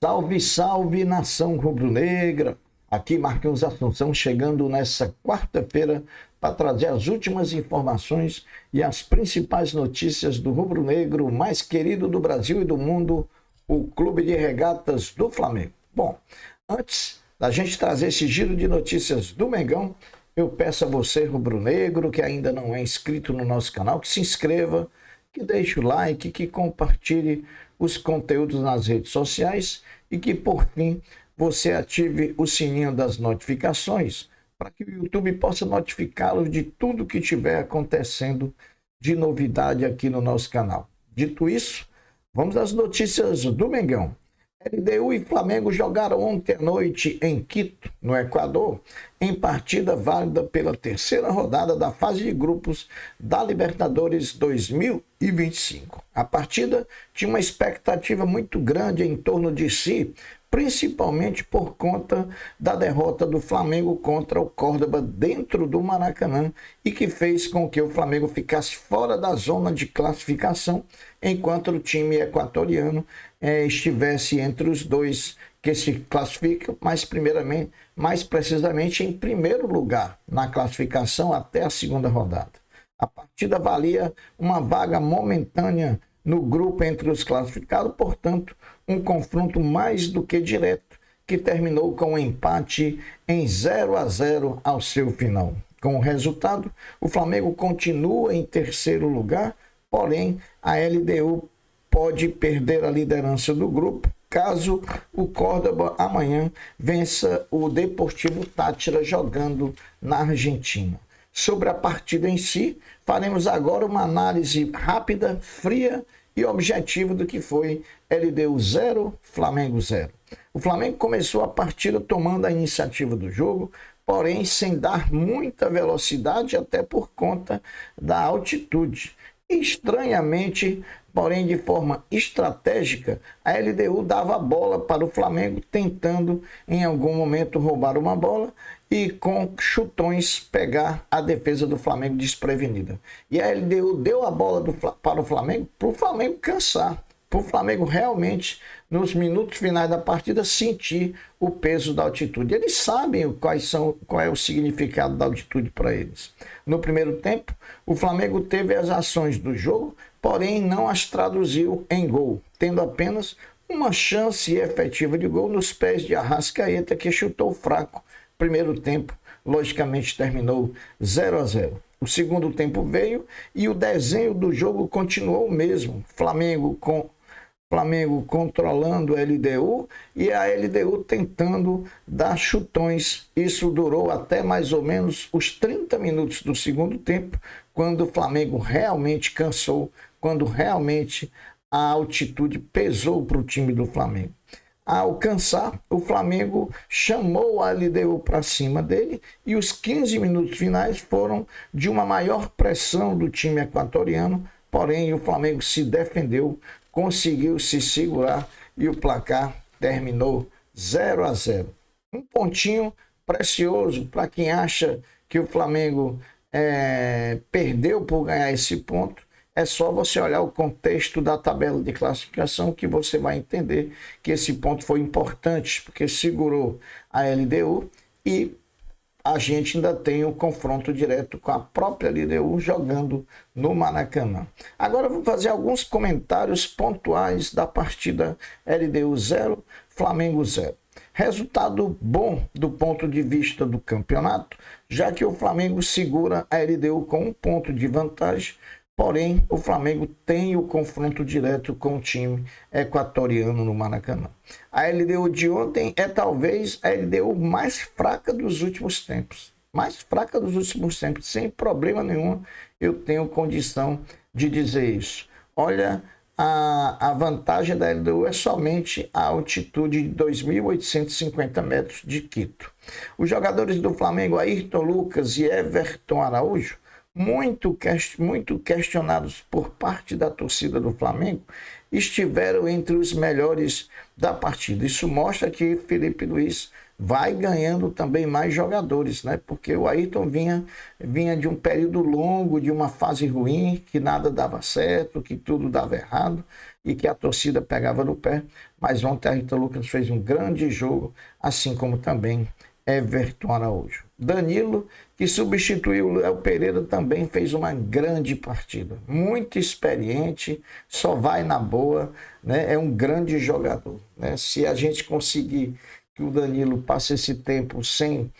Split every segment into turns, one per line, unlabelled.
Salve, salve, nação rubro-negra! Aqui Marquinhos Assunção chegando nessa quarta-feira para trazer as últimas informações e as principais notícias do rubro-negro mais querido do Brasil e do mundo, o Clube de Regatas do Flamengo. Bom, antes da gente trazer esse giro de notícias do Mengão, eu peço a você, rubro-negro, que ainda não é inscrito no nosso canal, que se inscreva, que deixe o like, que compartilhe os conteúdos nas redes sociais e que, por fim, você ative o sininho das notificações para que o YouTube possa notificá-los de tudo que estiver acontecendo de novidade aqui no nosso canal. Dito isso, vamos às notícias do Mengão. LDU e Flamengo jogaram ontem à noite em Quito, no Equador, em partida válida pela terceira rodada da fase de grupos da Libertadores 2025. A partida tinha uma expectativa muito grande em torno de si, principalmente por conta da derrota do Flamengo contra o Córdoba dentro do Maracanã e que fez com que o Flamengo ficasse fora da zona de classificação, enquanto o time equatoriano estivesse entre os dois que se classificam, mais precisamente em primeiro lugar na classificação até a segunda rodada. A partida valia uma vaga momentânea no grupo entre os classificados, portanto, um confronto mais do que direto, que terminou com um empate em 0-0 ao seu final. Com o resultado, o Flamengo continua em terceiro lugar, porém, a LDU pode perder a liderança do grupo caso o Córdoba amanhã vença o Deportivo Táchira jogando na Argentina. Sobre a partida em si, faremos agora uma análise rápida, fria e objetiva do que foi LDU 0, Flamengo 0. O Flamengo começou a partida tomando a iniciativa do jogo, porém sem dar muita velocidade, até por conta da altitude. Estranhamente, porém de forma estratégica, a LDU dava a bola para o Flamengo, tentando em algum momento roubar uma bola e com chutões pegar a defesa do Flamengo desprevenida. E a LDU deu a bola para o Flamengo cansar, para o Flamengo realmente, nos minutos finais da partida, sentir o peso da altitude. Eles sabem qual é o significado da altitude para eles. No primeiro tempo, o Flamengo teve as ações do jogo, porém não as traduziu em gol, tendo apenas uma chance efetiva de gol nos pés de Arrascaeta, que chutou fraco. Primeiro tempo, logicamente, terminou 0-0. O segundo tempo veio e o desenho do jogo continuou o mesmo. Flamengo controlando a LDU e a LDU tentando dar chutões. Isso durou até mais ou menos os 30 minutos do segundo tempo, quando o Flamengo realmente cansou, quando realmente a altitude pesou para o time do Flamengo. Ao cansar, o Flamengo chamou a LDU para cima dele e os 15 minutos finais foram de uma maior pressão do time equatoriano, porém o Flamengo se defendeu, conseguiu se segurar e o placar terminou 0-0. Um pontinho precioso para quem acha que o Flamengo perdeu por ganhar esse ponto. É só você olhar o contexto da tabela de classificação que você vai entender que esse ponto foi importante, porque segurou a LDU e a gente ainda tem um confronto direto com a própria LDU jogando no Maracanã. Agora vou fazer alguns comentários pontuais da partida LDU 0, Flamengo 0. Resultado bom do ponto de vista do campeonato, já que o Flamengo segura a LDU com um ponto de vantagem. Porém, o Flamengo tem o confronto direto com o time equatoriano no Maracanã. A LDU de ontem é talvez a LDU mais fraca dos últimos tempos. Mais fraca dos últimos tempos, sem problema nenhum, eu tenho condição de dizer isso. Olha, a vantagem da LDU é somente a altitude de 2.850 metros de Quito. Os jogadores do Flamengo, Ayrton Lucas e Everton Araújo, muito questionados por parte da torcida do Flamengo, estiveram entre os melhores da partida. Isso mostra que Felipe Luiz vai ganhando também mais jogadores, né? Porque o Ayrton vinha de um período longo, de uma fase ruim, que nada dava certo, que tudo dava errado. e que a torcida pegava no pé, mas ontem a Rita Lucas fez um grande jogo, assim como também Everton Araújo. Danilo, que substituiu o Léo Pereira, também fez uma grande partida. Muito experiente, só vai na boa, né? É um grande jogador, né? Se a gente conseguir que o Danilo passe esse tempo sem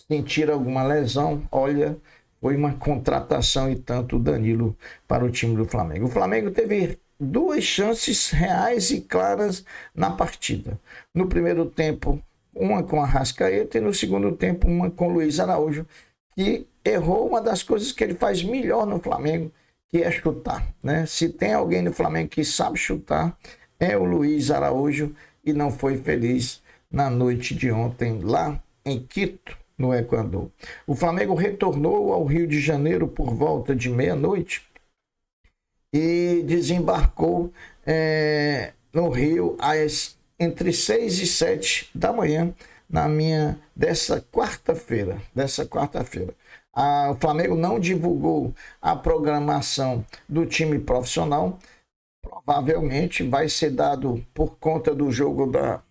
sentir alguma lesão, olha, foi uma contratação e tanto o Danilo para o time do Flamengo. O Flamengo teve duas chances reais e claras na partida. No primeiro tempo, uma com a Arrascaeta e no segundo tempo uma com o Luiz Araújo, que errou uma das coisas que ele faz melhor no Flamengo, que é chutar, né? Se tem alguém no Flamengo que sabe chutar, é o Luiz Araújo, e não foi feliz na noite de ontem lá em Quito, no Equador. O Flamengo retornou ao Rio de Janeiro por volta de meia-noite e desembarcou no Rio entre 6 e 7 da manhã dessa quarta-feira. O Flamengo não divulgou a programação do time profissional. Provavelmente vai ser dado por conta do jogo da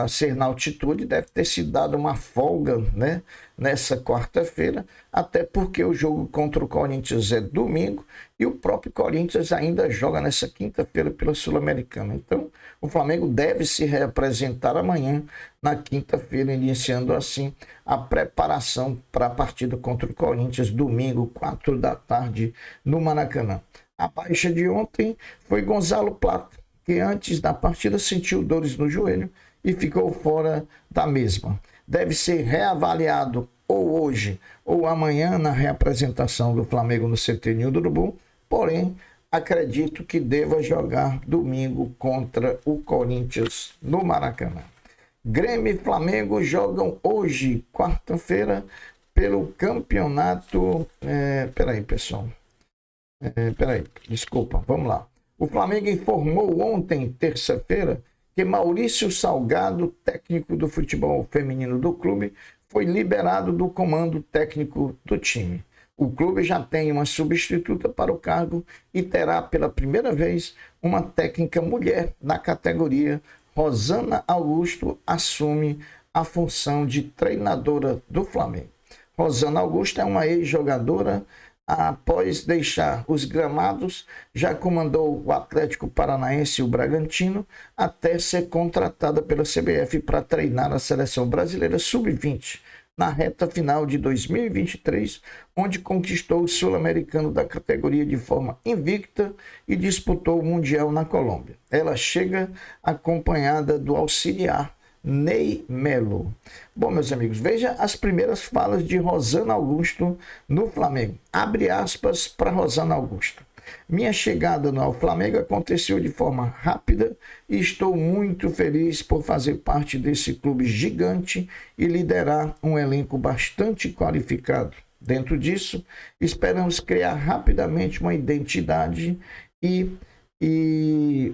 Ser na Altitude, deve ter sido dado uma folga, né, nessa quarta-feira, até porque o jogo contra o Corinthians é domingo e o próprio Corinthians ainda joga nessa quinta-feira pela Sul-Americana. Então, o Flamengo deve se reapresentar amanhã, na quinta-feira, iniciando assim a preparação para a partida contra o Corinthians, domingo, 4 da tarde, no Maracanã. A baixa de ontem foi Gonzalo Plata, que antes da partida sentiu dores no joelho e ficou fora da mesma. Deve ser reavaliado ou hoje ou amanhã na reapresentação do Flamengo no CT Ninho do Urubu, porém acredito que deva jogar domingo contra o Corinthians no Maracanã. Grêmio e Flamengo jogam hoje, quarta-feira, pelo campeonato... Peraí, pessoal. Desculpa, vamos lá. O Flamengo informou ontem, terça-feira, que Maurício Salgado, técnico do futebol feminino do clube, foi liberado do comando técnico do time. O clube já tem uma substituta para o cargo e terá pela primeira vez uma técnica mulher na categoria. Rosana Augusto assume a função de treinadora do Flamengo. Rosana Augusto é uma ex-jogadora. Após deixar os gramados, já comandou o Atlético Paranaense e o Bragantino, até ser contratada pela CBF para treinar a seleção brasileira sub-20, na reta final de 2023, onde conquistou o sul-americano da categoria de forma invicta e disputou o Mundial na Colômbia. Ela chega acompanhada do auxiliar Ney Melo. Bom, meus amigos, veja as primeiras falas de Rosana Augusto no Flamengo. Abre aspas para Rosana Augusto. Minha chegada no Flamengo aconteceu de forma rápida e estou muito feliz por fazer parte desse clube gigante e liderar um elenco bastante qualificado. Dentro disso, esperamos criar rapidamente uma identidade e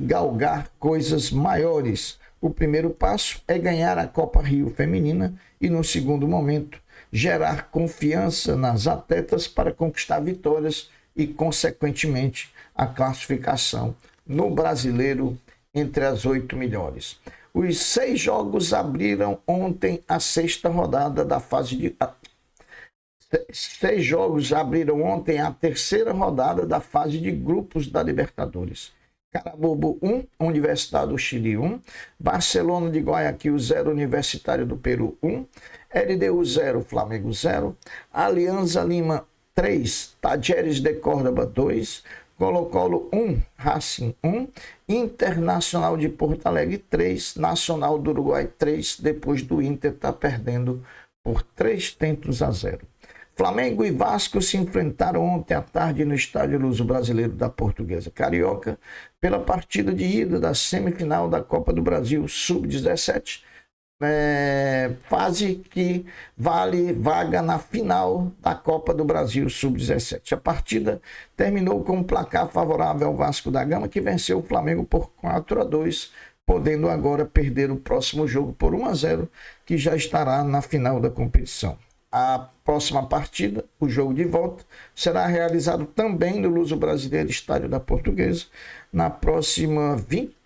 galgar coisas maiores. O primeiro passo é ganhar a Copa Rio Feminina e, no segundo momento, gerar confiança nas atletas para conquistar vitórias e, consequentemente, a classificação no Brasileiro entre as 8 melhores. Os 6 jogos abriram ontem a sexta rodada da fase de... 6 jogos abriram ontem a terceira rodada da fase de grupos da Libertadores. Carabobo 1, Universidade do Chile 1, Barcelona de Guayaquil 0, Universitário do Peru 1, LDU 0, Flamengo 0, Alianza Lima 3, Tajeres de Córdoba 2, Colo-Colo 1, Racing 1, Internacional de Porto Alegre 3, Nacional do Uruguai 3, depois do Inter estar perdendo por 3-0. Flamengo e Vasco se enfrentaram ontem à tarde no Estádio Luso-Brasileiro da Portuguesa Carioca pela partida de ida da semifinal da Copa do Brasil Sub-17, fase que vale vaga na final da Copa do Brasil Sub-17. A partida terminou com um placar favorável ao Vasco da Gama, que venceu o Flamengo por 4-2, podendo agora perder o próximo jogo por 1-0, que já estará na final da competição. A próxima partida, o jogo de volta, será realizado também no Luso Brasileiro, Estádio da Portuguesa, na próxima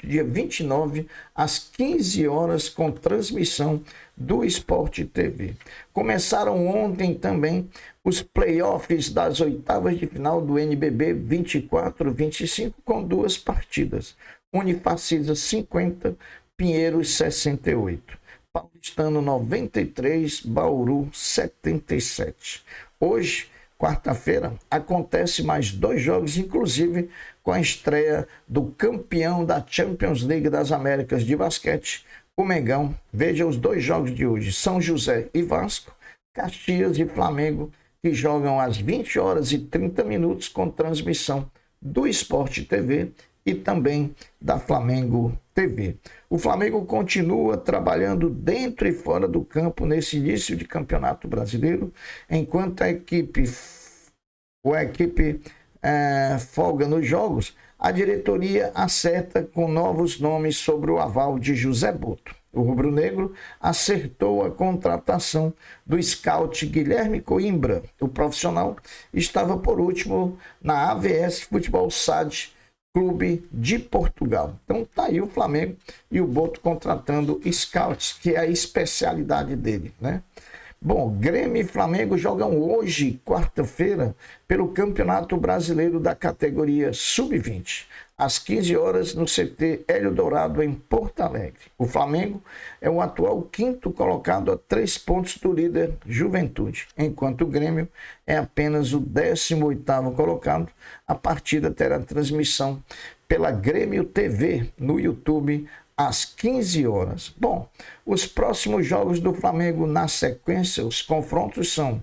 dia 29, às 15 horas, com transmissão do Sport TV. Começaram ontem também os playoffs das oitavas de final do NBB 24-25, com 2 partidas. Unifacisa 50, Pinheiros 68. Paulistano 93, Bauru 77. Hoje, quarta-feira, acontece mais 2 jogos, inclusive com a estreia do campeão da Champions League das Américas de basquete, o Mengão. Veja os 2 jogos de hoje: São José e Vasco, Caxias e Flamengo, que jogam às 20 horas e 30 minutos com transmissão do Sport TV e também da Flamengo TV. O Flamengo continua trabalhando dentro e fora do campo nesse início de campeonato brasileiro, enquanto a equipe folga nos jogos, a diretoria acerta com novos nomes sobre o aval de José Boto. O rubro-negro acertou a contratação do scout Guilherme Coimbra. O profissional estava por último na AVS Futebol SAD, Clube de Portugal. Então tá aí o Flamengo e o Boto contratando scouts, que é a especialidade dele, né? Bom, Grêmio e Flamengo jogam hoje, quarta-feira, pelo Campeonato Brasileiro da categoria Sub-20, às 15 horas no CT Hélio Dourado, em Porto Alegre. O Flamengo é o atual 5º colocado a 3 pontos do líder Juventude, enquanto o Grêmio é apenas o 18º colocado. A partida terá transmissão pela Grêmio TV no YouTube às 15 horas. Bom, os próximos jogos do Flamengo na sequência, os confrontos são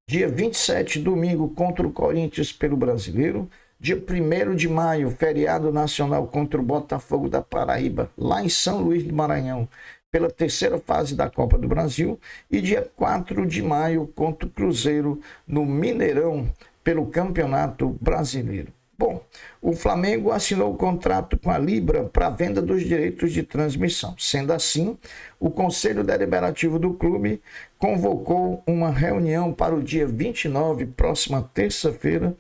dia 27, domingo, contra o Corinthians pelo Brasileiro. Dia 1º de maio, feriado nacional, contra o Botafogo da Paraíba, lá em São Luís do Maranhão, pela 3ª fase da Copa do Brasil. E dia 4 de maio, contra o Cruzeiro, no Mineirão, pelo Campeonato Brasileiro. Bom, o Flamengo assinou o contrato com a Libra para a venda dos direitos de transmissão. Sendo assim, o Conselho Deliberativo do clube convocou uma reunião para o dia 29, próxima terça-feira,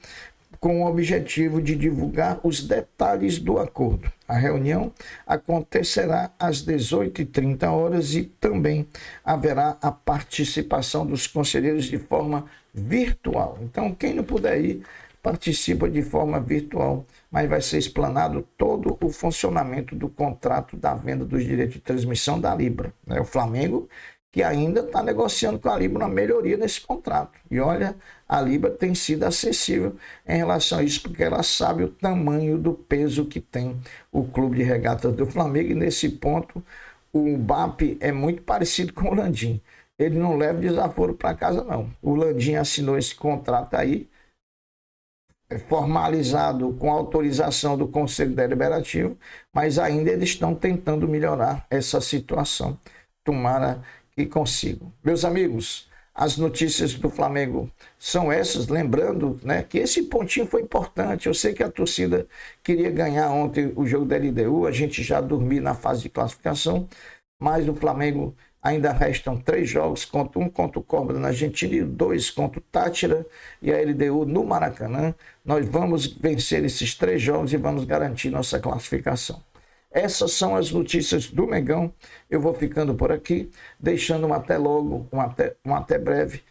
com o objetivo de divulgar os detalhes do acordo. A reunião acontecerá às 18h30 e também haverá a participação dos conselheiros de forma virtual. Então, quem não puder ir, participa de forma virtual, mas vai ser explanado todo o funcionamento do contrato da venda dos direitos de transmissão da Libra. O Flamengo, que ainda está negociando com a Libra uma melhoria nesse contrato. E olha, a Libra tem sido acessível em relação a isso, porque ela sabe o tamanho do peso que tem o Clube de Regatas do Flamengo, e nesse ponto o BAP é muito parecido com o Landim. Ele não leva desaforo para casa, não. O Landim assinou esse contrato aí, formalizado com autorização do Conselho Deliberativo, mas ainda eles estão tentando melhorar essa situação. Tomara que consigam. Meus amigos, as notícias do Flamengo são essas, lembrando, né, que esse pontinho foi importante. Eu sei que a torcida queria ganhar ontem o jogo da LDU, a gente já dormiu na fase de classificação, mas o Flamengo ainda restam 3 jogos, um contra o Cobra na Argentina e 2 contra o Tátira e a LDU no Maracanã. Nós vamos vencer esses 3 jogos e vamos garantir nossa classificação. Essas são as notícias do Mengão. Eu vou ficando por aqui, deixando um até logo, um até breve.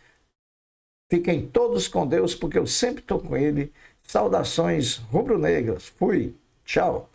Fiquem todos com Deus, porque eu sempre estou com Ele. Saudações rubro-negras. Fui. Tchau.